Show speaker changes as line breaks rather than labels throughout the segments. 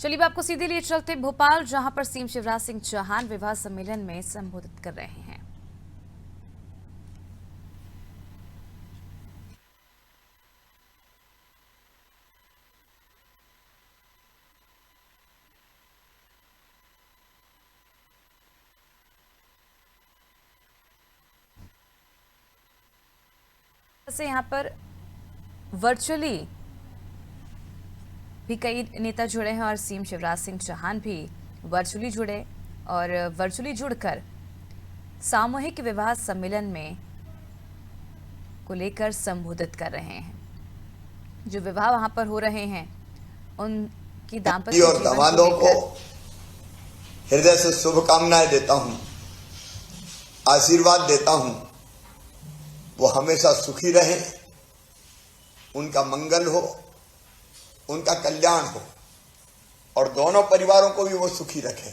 चलिए आपको सीधे लिए चलते भोपाल, जहां पर सीएम शिवराज सिंह चौहान विवाह सम्मेलन में संबोधित कर रहे हैं। से यहां पर वर्चुअली भी कई नेता जुड़े हैं और सीएम शिवराज सिंह चौहान भी वर्चुअली जुड़े और वर्चुअली जुड़कर सामूहिक विवाह सम्मेलन में को लेकर संबोधित कर रहे हैं। जो विवाह वहां पर हो रहे हैं उनकी दाम्पत्य
और दामादों को हृदय से शुभकामनाएं देता हूं, आशीर्वाद देता हूं। वो हमेशा सुखी रहें, उनका मंगल हो, उनका कल्याण हो और दोनों परिवारों को भी वो सुखी रखें।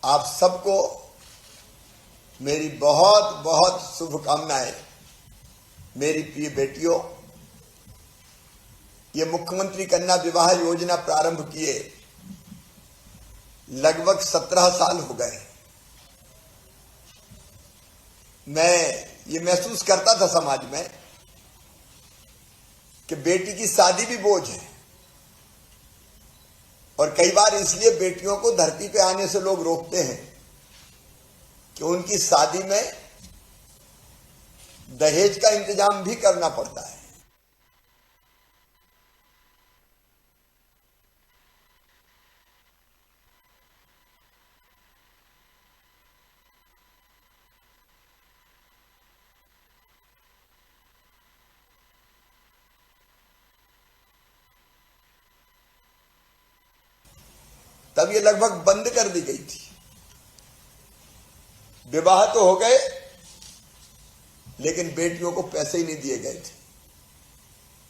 आप सबको मेरी बहुत बहुत शुभकामनाएं। मेरी प्रिय बेटियों, ये मुख्यमंत्री कन्या विवाह योजना प्रारंभ किए लगभग 17 साल हो गए। मैं ये महसूस करता था समाज में कि बेटी की शादी भी बोझ है और कई बार इसलिए बेटियों को धरती पे आने से लोग रोकते हैं कि उनकी शादी में दहेज का इंतजाम भी करना पड़ता है। तब ये लगभग बंद कर दी गई थी। विवाह तो हो गए लेकिन बेटियों को पैसे ही नहीं दिए गए थे।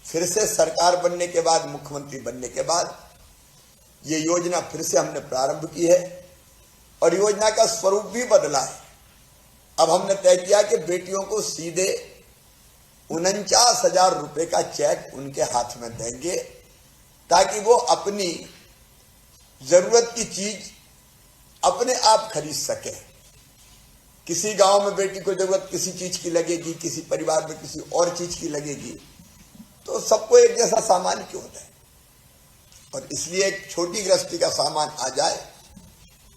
फिर से सरकार बनने के बाद, मुख्यमंत्री बनने के बाद ये योजना फिर से हमने प्रारंभ की है और योजना का स्वरूप भी बदला है। अब हमने तय किया कि बेटियों को सीधे 49,000 रुपए का चेक उनके हाथ में देंगे ताकि वो अपनी जरूरत की चीज अपने आप खरीद सके। किसी गांव में बेटी को जरूरत किसी चीज की लगेगी, किसी परिवार में किसी और चीज की लगेगी, तो सबको एक जैसा सामान क्यों होता है। और इसलिए एक छोटी गृहस्थी का सामान आ जाए,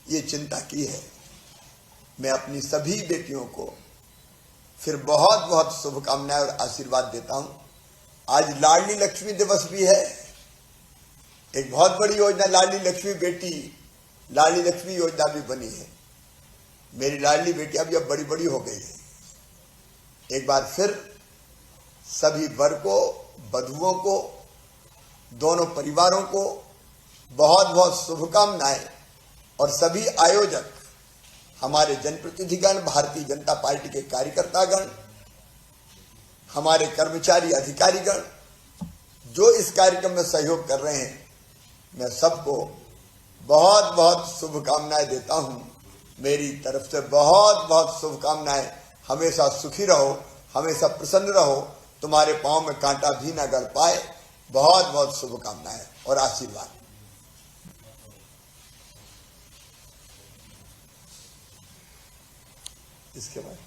ये चिंता की है। मैं अपनी सभी बेटियों को फिर बहुत बहुत शुभकामनाएं और आशीर्वाद देता हूं। आज लाडली लक्ष्मी दिवस भी है। एक बहुत बड़ी योजना लाडली लक्ष्मी बेटी, लाडली लक्ष्मी योजना भी बनी है। मेरी लाडली बेटियां भी अब बड़ी बड़ी हो गई है। एक बार फिर सभी वर को, वधुओं को, दोनों परिवारों को बहुत बहुत शुभकामनाएं और सभी आयोजक, हमारे जनप्रतिनिधिगण, भारतीय जनता पार्टी के कार्यकर्तागण, हमारे कर्मचारी अधिकारीगण जो इस कार्यक्रम में सहयोग कर रहे हैं, मैं सबको बहुत बहुत शुभकामनाएं देता हूं। मेरी तरफ से बहुत बहुत शुभकामनाएं। हमेशा सुखी रहो, हमेशा प्रसन्न रहो, तुम्हारे पांव में कांटा भी न गड़ पाए। बहुत बहुत शुभकामनाएं और आशीर्वाद। इसके बाद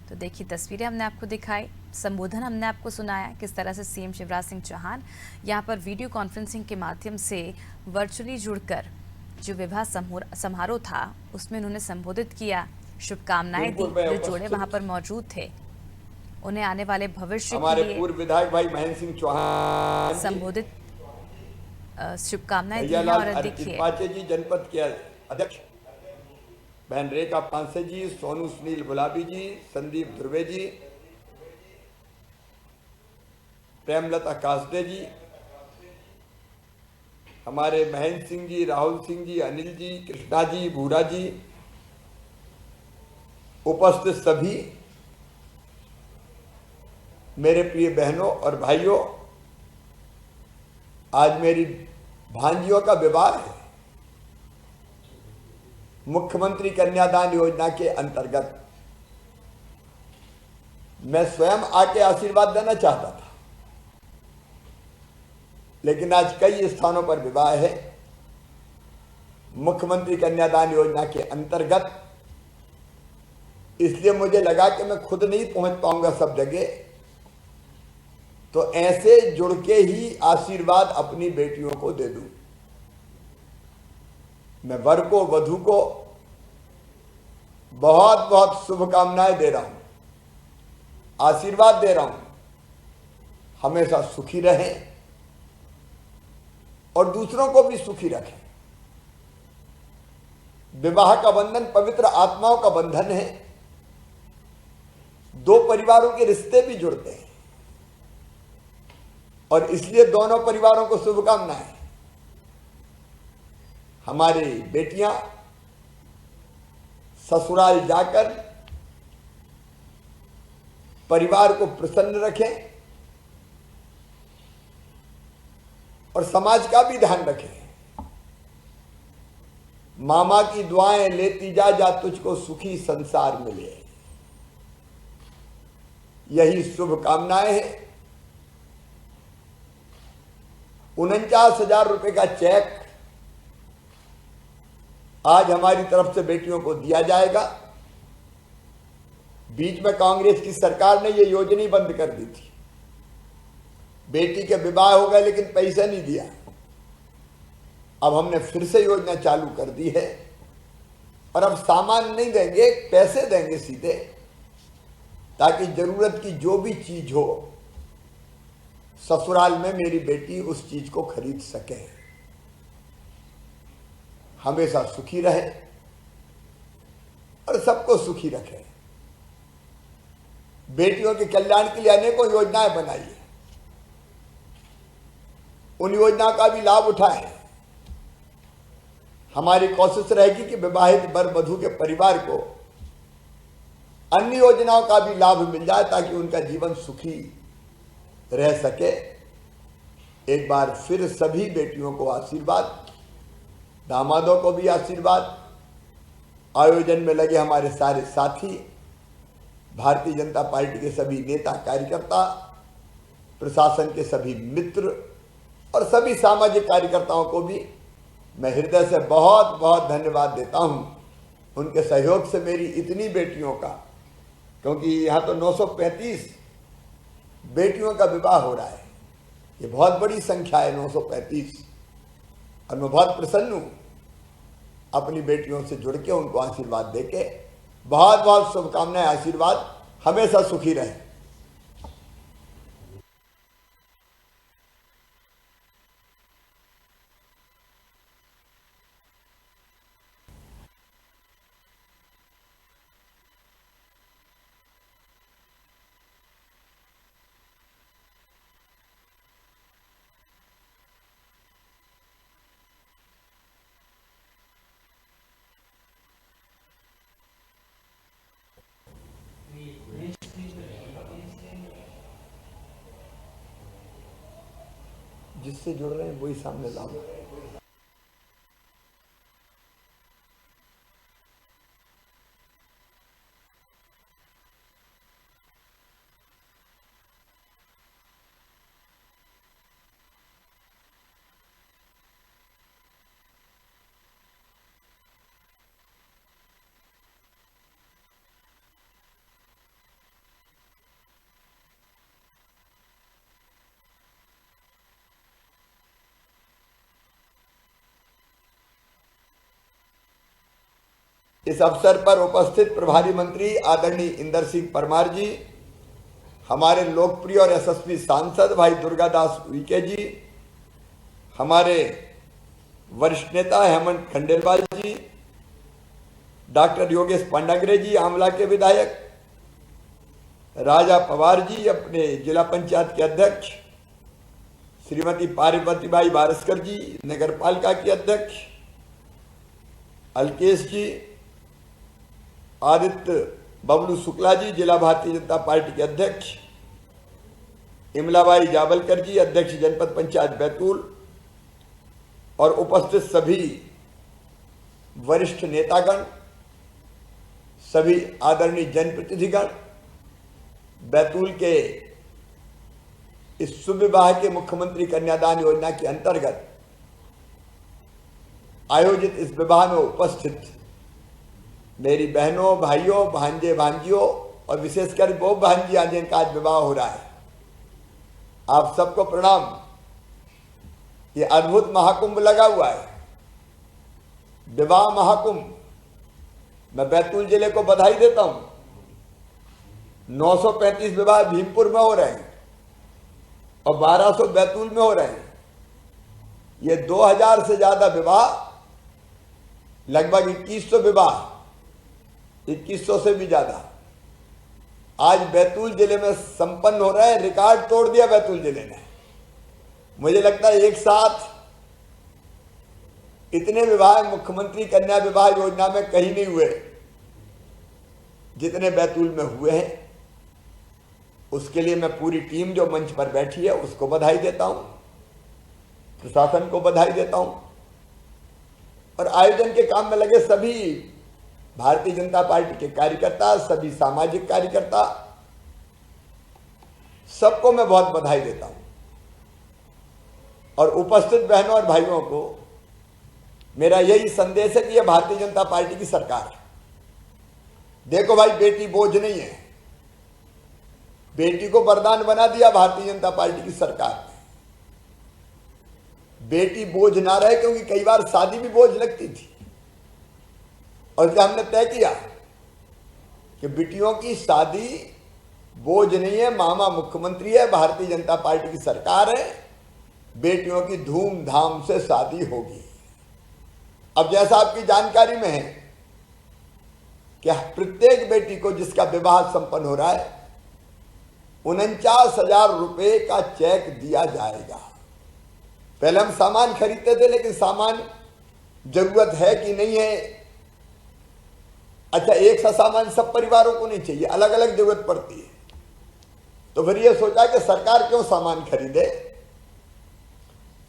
तो देखिए तस्वीरें हमने आपको दिखाई, संबोधन हमने आपको सुनाया किस तरह से सीएम शिवराज सिंह चौहान यहां पर वीडियो कॉन्फ्रेंसिंग के माध्यम से वर्चुअली जुड़कर जो विवाह समारोह था उसमें उन्होंने संबोधित किया, शुभकामनाएं दी। जो जोड़े वहां पर मौजूद थे उन्हें आने वाले भविष्य
हमारे
के लिए
पूर्व विधायक भाई महेंद्र सिंह चौहान
संबोधित शुभकामनाएं दी हैं। और देखिए
जी जनपद के अध्यक्ष बहन रेखा पांसे जी, सोनू सुनील गुलाबी जी, संदीप ध्रुवे जी, प्रेमलता कासदे जी, हमारे महेंद्र सिंह जी, राहुल सिंह जी, अनिल जी, कृष्णा जी, भूरा जी, उपस्थित सभी मेरे प्रिय बहनों और भाइयों, आज मेरी भांजियों का विवाह है। मुख्यमंत्री कन्यादान योजना के अंतर्गत मैं स्वयं आके आशीर्वाद देना चाहता था, लेकिन आज कई स्थानों पर विवाह है। मुख्यमंत्री कन्यादान योजना के अंतर्गत इसलिए मुझे लगा कि मैं खुद नहीं पहुंच पाऊंगा सब जगह, तो ऐसे जुड़ के ही आशीर्वाद अपनी बेटियों को दे दूं। मैं वर को, वधू को बहुत बहुत शुभकामनाएं दे रहा हूं, आशीर्वाद दे रहा हूं, हमेशा सुखी रहें और दूसरों को भी सुखी रखें। विवाह का बंधन पवित्र आत्माओं का बंधन है। दो परिवारों के रिश्ते भी जुड़ते हैं और इसलिए दोनों परिवारों को शुभकामनाएं। हमारी बेटियां ससुराल जाकर परिवार को प्रसन्न रखें और समाज का भी ध्यान रखें। मामा की दुआएं लेती जा, जा तुझको सुखी संसार मिले, यही शुभकामनाएं हैं। 49,000 रुपए का चेक आज हमारी तरफ से बेटियों को दिया जाएगा। बीच में कांग्रेस की सरकार ने यह योजना बंद कर दी थी, बेटी के विवाह हो गए लेकिन पैसा नहीं दिया। अब हमने फिर से योजना चालू कर दी है और अब सामान नहीं देंगे, पैसे देंगे सीधे, ताकि जरूरत की जो भी चीज हो ससुराल में मेरी बेटी उस चीज को खरीद सके, हमेशा सुखी रहे और सबको सुखी रखे। बेटियों के कल्याण के लिए अनेकों योजनाएं बनाई है, उन योजनाओं का भी लाभ उठाएं। हमारी कोशिश रहेगी कि विवाहित वर वधू के परिवार को अन्य योजनाओं का भी लाभ मिल जाए ताकि उनका जीवन सुखी रह सके। एक बार फिर सभी बेटियों को आशीर्वाद, दामादों को भी आशीर्वाद, आयोजन में लगे हमारे सारे साथी, भारतीय जनता पार्टी के सभी नेता कार्यकर्ता, प्रशासन के सभी मित्र और सभी सामाजिक कार्यकर्ताओं को भी मैं हृदय से बहुत बहुत धन्यवाद देता हूं। उनके सहयोग से मेरी इतनी बेटियों का, क्योंकि यहां तो 935 बेटियों का विवाह हो रहा है, ये बहुत बड़ी संख्या है 935, और मैं बहुत प्रसन्न हूं अपनी बेटियों से जुड़ के उनको आशीर्वाद देके। बहुत बहुत शुभकामनाएं, आशीर्वाद, हमेशा सुखी रहे। जिससे जुड़ रहे हैं वही सामने लाओ। इस अवसर पर उपस्थित प्रभारी मंत्री आदरणीय इंदर सिंह परमार जी, हमारे लोकप्रिय और यशस्वी सांसद भाई दुर्गादास उइके जी, हमारे वरिष्ठ नेता हेमंत खंडेलवाल जी, डॉक्टर योगेश पांडागरे जी आंवला के विधायक, राजा पवार जी अपने जिला पंचायत के अध्यक्ष, श्रीमती पार्वतीबाई बारस्कर जी नगर पालिका की अध्यक्ष, अलकेश जी, आदित्य बबलू शुक्ला जी जिला भारतीय जनता पार्टी के अध्यक्ष, इमलाबाई जावलकर जी अध्यक्ष जनपद पंचायत बैतूल और उपस्थित सभी वरिष्ठ नेतागण, सभी आदरणीय जनप्रतिनिधिगण, बैतूल के इस शुभ विवाह के मुख्यमंत्री कन्यादान योजना के अंतर्गत आयोजित इस विवाह में उपस्थित मेरी बहनों, भाइयों, भांजे, भांजियों और विशेषकर वो भांजियां जिनका आज विवाह हो रहा है, आप सबको प्रणाम। ये अद्भुत महाकुंभ लगा हुआ है, विवाह महाकुंभ। मैं बैतूल जिले को बधाई देता हूं। 935 विवाह भीमपुर में हो रहे हैं और 1200 बैतूल में हो रहे हैं। ये 2000 से ज्यादा विवाह, लगभग 2100 विवाह, 2100 से भी ज्यादा आज बैतूल जिले में संपन्न हो रहा है। रिकॉर्ड तोड़ दिया बैतूल जिले ने। मुझे लगता है एक साथ इतने विवाह मुख्यमंत्री कन्या विवाह योजना में कहीं नहीं हुए जितने बैतूल में हुए हैं। उसके लिए मैं पूरी टीम जो मंच पर बैठी है उसको बधाई देता हूं, प्रशासन को बधाई देता हूं और आयोजन के काम में लगे सभी भारतीय जनता पार्टी के कार्यकर्ता, सभी सामाजिक कार्यकर्ता, सबको मैं बहुत बधाई देता हूं। और उपस्थित बहनों और भाइयों को मेरा यही संदेश है कि यह भारतीय जनता पार्टी की सरकार है। देखो भाई, बेटी बोझ नहीं है, बेटी को वरदान बना दिया भारतीय जनता पार्टी की सरकार ने। बेटी बोझ ना रहे, क्योंकि कई बार शादी भी बोझ लगती थी और क्या हमने तय किया कि बेटियों की शादी बोझ नहीं है। मामा मुख्यमंत्री है, भारतीय जनता पार्टी की सरकार है, बेटियों की धूमधाम से शादी होगी। अब जैसा आपकी जानकारी में है कि प्रत्येक बेटी को जिसका विवाह संपन्न हो रहा है 49,000 रुपए का चेक दिया जाएगा। पहले हम सामान खरीदते थे, लेकिन सामान जरूरत है कि नहीं है, अच्छा एक सा सामान सब परिवारों को नहीं चाहिए, अलग अलग जरूरत पड़ती है। तो फिर यह सोचा कि सरकार क्यों सामान खरीदे,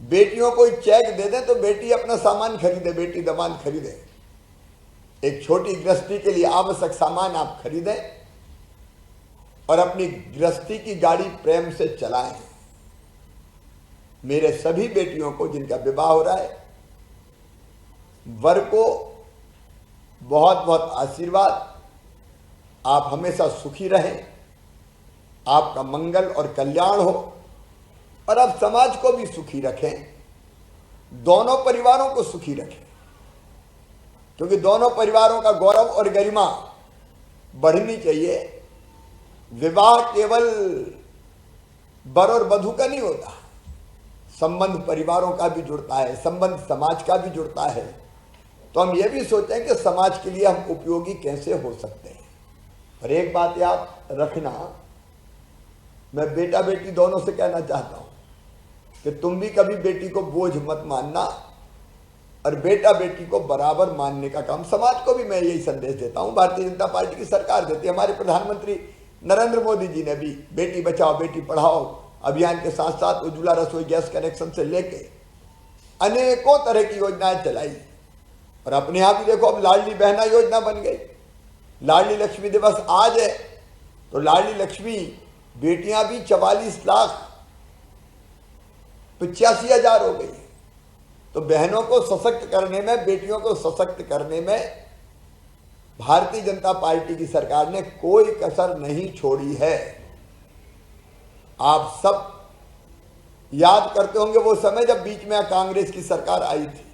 बेटियों को चेक दे दें तो बेटी अपना सामान खरीदे, बेटी दमान खरीदे। एक छोटी गृहस्थी के लिए आवश्यक सामान आप खरीदें और अपनी गृहस्थी की गाड़ी प्रेम से चलाएं। मेरे सभी बेटियों को जिनका विवाह हो रहा है, वर को बहुत बहुत आशीर्वाद। आप हमेशा सुखी रहें, आपका मंगल और कल्याण हो और आप समाज को भी सुखी रखें, दोनों परिवारों को सुखी रखें, क्योंकि दोनों परिवारों का गौरव और गरिमा बढ़नी चाहिए। विवाह केवल वर और वधू का नहीं होता, संबंध परिवारों का भी जुड़ता है, संबंध समाज का भी जुड़ता है। तो हम ये भी सोचें कि समाज के लिए हम उपयोगी कैसे हो सकते हैं। और एक बात याद रखना, मैं बेटा बेटी दोनों से कहना चाहता हूं कि तुम भी कभी बेटी को बोझ मत मानना और बेटा बेटी को बराबर मानने का काम समाज को भी मैं यही संदेश देता हूं। भारतीय जनता पार्टी की सरकार देती है। हमारे प्रधानमंत्री नरेंद्र मोदी जी ने भी बेटी बचाओ बेटी पढ़ाओ अभियान के साथ साथ उज्ज्वला रसोई गैस कनेक्शन से लेके अनेकों तरह की योजनाएं चलाई। और अपने यहां भी देखो, अब लाडली बहना योजना बन गई, लाडली लक्ष्मी दिवस आज है, तो लाडली लक्ष्मी बेटियां भी 44,85,000 हो गई। तो बहनों को सशक्त करने में, बेटियों को सशक्त करने में भारतीय जनता पार्टी की सरकार ने कोई कसर नहीं छोड़ी है। आप सब याद करते होंगे वो समय जब बीच में कांग्रेस की सरकार आई थी।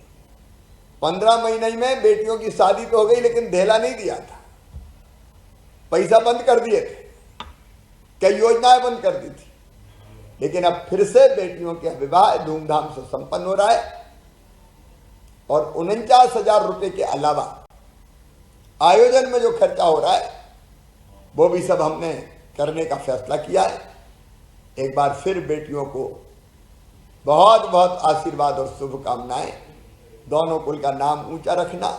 15 महीने में बेटियों की शादी तो हो गई, लेकिन धेला नहीं दिया था, पैसा बंद कर दिए थे, कई योजनाएं बंद कर दी थी। लेकिन अब फिर से बेटियों के विवाह धूमधाम से संपन्न हो रहा है और 49,000 रुपए के अलावा आयोजन में जो खर्चा हो रहा है वो भी सब हमने करने का फैसला किया है। एक बार फिर बेटियों को बहुत बहुत आशीर्वाद और शुभकामनाएं। दोनों कुल का नाम ऊंचा रखना,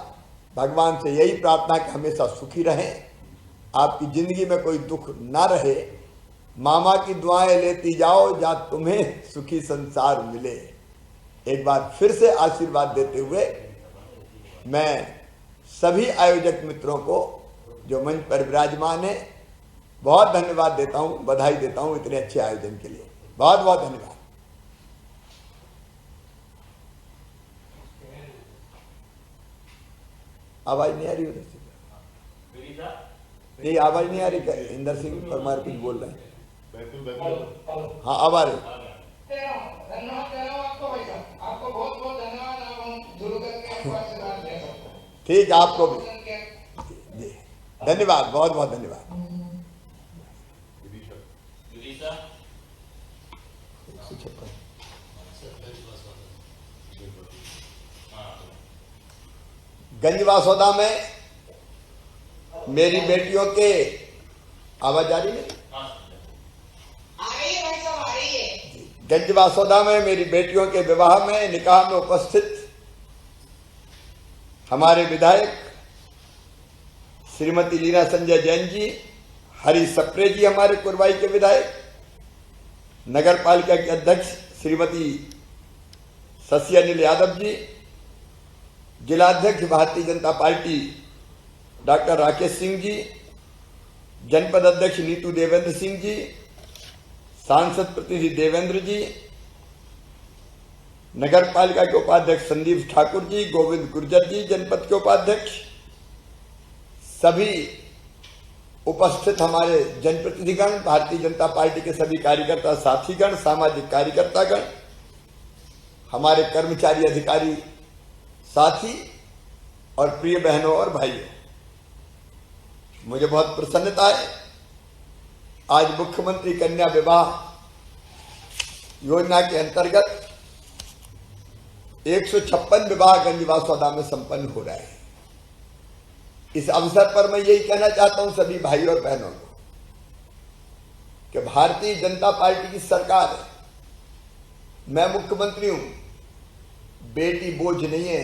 भगवान से यही प्रार्थना कि हमेशा सुखी रहें, आपकी जिंदगी में कोई दुख ना रहे, मामा की दुआएं लेती जाओ, जा तुम्हें सुखी संसार मिले। एक बार फिर से आशीर्वाद देते हुए मैं सभी आयोजक मित्रों को जो मंच पर विराजमान है बहुत धन्यवाद देता हूं, बधाई देता हूं इतने अच्छे आयोजन के लिए। बहुत बहुत धन्यवाद। आवाज नहीं आ रही उधर से? नहीं आवाज नहीं आ रही क्या? इंदर सिंह परमार कुछ बोल रहे हैं। हाँ अब आ रही।
धन्यवाद कह रहा हूँ आपको भाई साहब, आपको बहुत बहुत धन्यवाद। आप हम जुड़ करके आपको आशीर्वाद दे सकते हैं।
ठीक, आपको भी जी धन्यवाद, बहुत बहुत धन्यवाद। गंजवासौदा में मेरी बेटियों के आवाज आ रही है?
आ रही है भाई साहब, आ रही है।
गंजवासौदा में मेरी बेटियों के विवाह में, निकाह में उपस्थित हमारे विधायक श्रीमती लीना संजय जैन जी, हरी सप्रे जी हमारे कुरवाई के विधायक, नगर पालिका के अध्यक्ष श्रीमती शशि अनिल यादव जी, जिलाध्यक्ष भारतीय जनता पार्टी डॉक्टर राकेश सिंह जी, जनपद अध्यक्ष नीतू देवेंद्र सिंह जी, सांसद प्रतिनिधि देवेंद्र जी, नगर पालिका के उपाध्यक्ष संदीप ठाकुर जी, गोविंद गुर्जर जी जनपद के उपाध्यक्ष, सभी उपस्थित हमारे जनप्रतिनिधिगण, भारतीय जनता पार्टी के सभी कार्यकर्ता साथीगण, सामाजिक कार्यकर्तागण, हमारे कर्मचारी अधिकारी साथी और प्रिय बहनों और भाइयों, मुझे बहुत प्रसन्नता है आज मुख्यमंत्री कन्या विवाह योजना के अंतर्गत 156 विवाह गंजवासौदा में संपन्न हो रहा है। इस अवसर पर मैं यही कहना चाहता हूं सभी भाइयों और बहनों को कि भारतीय जनता पार्टी की सरकार है, मैं मुख्यमंत्री हूं, बेटी बोझ नहीं है,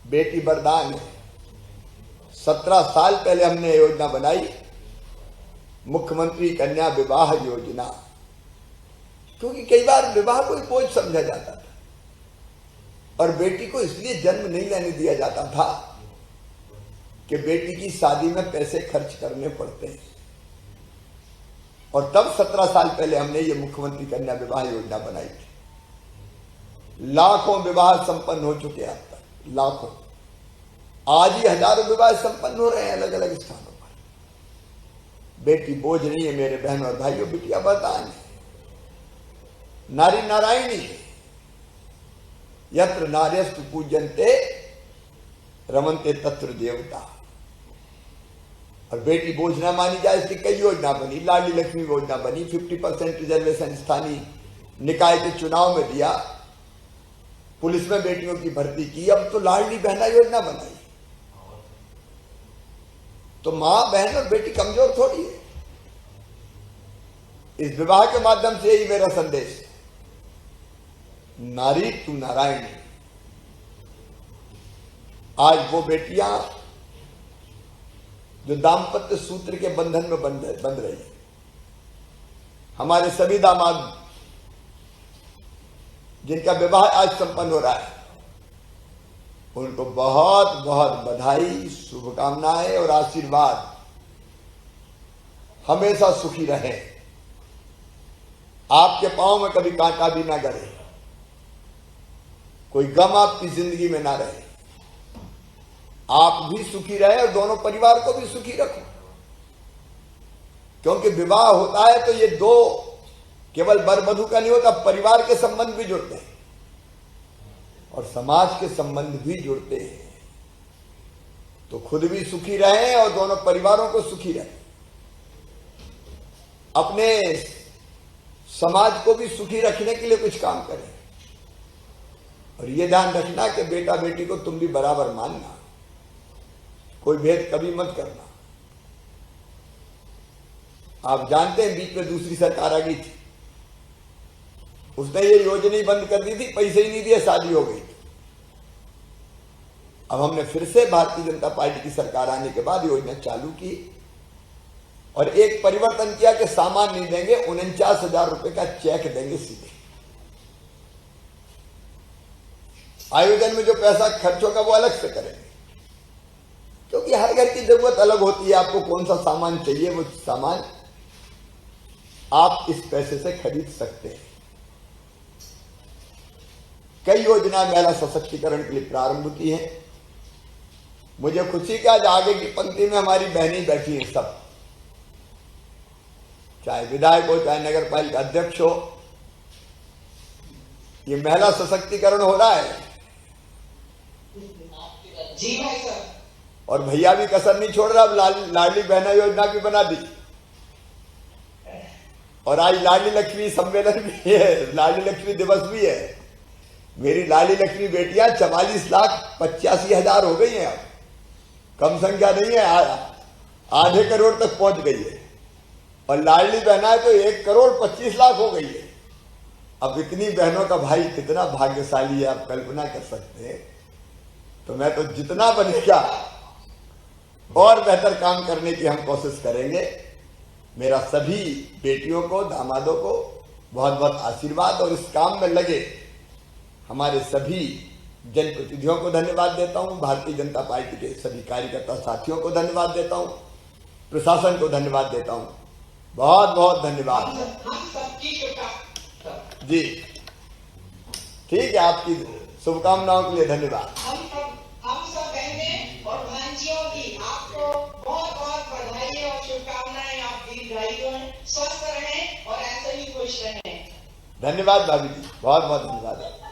बेटी वरदान है। 17 साल पहले हमने योजना बनाई, मुख्यमंत्री कन्या विवाह योजना, क्योंकि कई बार विवाह को बोझ समझा जाता था और बेटी को इसलिए जन्म नहीं लेने दिया जाता था कि बेटी की शादी में पैसे खर्च करने पड़ते हैं। और तब 17 साल पहले हमने ये मुख्यमंत्री कन्या विवाह योजना बनाई थी। लाखों विवाह संपन्न हो चुके हैं अब तक, लाखों। आज ही हजारों विवाह संपन्न हो रहे हैं अलग अलग स्थानों पर। बेटी बोझ नहीं है मेरे बहनों और भाइयों, बिटिया वरदान है, नारी नारायणी है। यत्र नार्यस्तु पूज्यन्ते रमन्ते तत्र देवता। और बेटी बोझ ना मानी जाए इसकी कई योजना बनी, लाडली लक्ष्मी योजना बनी, 50% रिजर्वेशन स्थानीय निकाय के चुनाव में दिया, पुलिस में बेटियों की भर्ती की, अब तो लाडली बहना योजना बनाई। तो मां बहन और बेटी कमजोर थोड़ी है। इस विवाह के माध्यम से ही मेरा संदेश है, नारी तू नारायणी। आज वो बेटियां जो दाम्पत्य सूत्र के बंधन में बंध रही है, हमारे सभी दामाद जिनका विवाह आज संपन्न हो रहा है, उनको बहुत बहुत बधाई, शुभकामनाएं और आशीर्वाद। हमेशा सुखी रहे, आपके पांव में कभी कांटा भी ना गड़े, कोई गम आपकी जिंदगी में ना रहे, आप भी सुखी रहे और दोनों परिवार को भी सुखी रखो। क्योंकि विवाह होता है तो ये दो केवल वर वधू का नहीं होता, परिवार के संबंध भी जुड़ते हैं और समाज के संबंध भी जुड़ते हैं। तो खुद भी सुखी रहें और दोनों परिवारों को सुखी रहें, अपने समाज को भी सुखी रखने के लिए कुछ काम करें। और ये ध्यान रखना कि बेटा बेटी को तुम भी बराबर मानना, कोई भेद कभी मत करना। आप जानते हैं बीच में दूसरी सरकार आ गई थी, उसने ये योजना ही बंद कर दी थी, पैसे ही नहीं दिए, शादी हो गई। अब हमने फिर से भारतीय जनता पार्टी की सरकार आने के बाद योजना चालू की और एक परिवर्तन किया कि सामान नहीं देंगे, 49,000 रुपए का चेक देंगे सीधे। आयोजन में जो पैसा खर्च होगा वो अलग से करेंगे, क्योंकि हर घर की जरूरत अलग होती है। आपको कौन सा सामान चाहिए, वो सामान आप इस पैसे से खरीद सकते हैं। कई योजना महिला सशक्तिकरण के लिए प्रारंभ की है। मुझे खुशी का आज आगे की पंक्ति में हमारी बहनें बैठी हैं, सब, चाहे विधायक हो चाहे नगर पालिका अध्यक्ष हो, ये महिला सशक्तिकरण हो रहा है।
जी भाई सर।
और भैया भी कसर नहीं छोड़ रहा, अब लाडली बहना योजना भी बना दी और आज लाडली लक्ष्मी सम्मेलन भी है, लाडली लक्ष्मी दिवस भी है। मेरी लाडली लक्ष्मी बेटियां 44,85,000 हो गई हैं, अब कम संख्या नहीं है, आधे करोड़ तक पहुंच गई है। और लाडली बहना है तो 1,25,00,000 हो गई है। अब इतनी बहनों का भाई कितना भाग्यशाली है, आप कल्पना कर सकते हैं। तो मैं तो जितना बनेगा और बेहतर काम करने की हम कोशिश करेंगे। मेरा सभी बेटियों को, दामादों को बहुत बहुत आशीर्वाद और इस काम में लगे हमारे सभी जनप्रतिनिधियों को धन्यवाद देता हूं। भारतीय जनता पार्टी के सभी कार्यकर्ता साथियों को धन्यवाद देता हूं, प्रशासन को धन्यवाद देता हूं। बहुत बहुत धन्यवाद जी। ठीक है, आपकी शुभकामनाओं के लिए धन्यवाद।
हम सब बहनें और भांजियों की आपको बहुत बहुत बधाई और शुभकामनाएं। आप दीर्घायु रहें, स्वस्थ रहें और ऐसे ही खुश रहें।
धन्यवाद भाभी जी, बहुत बहुत धन्यवाद।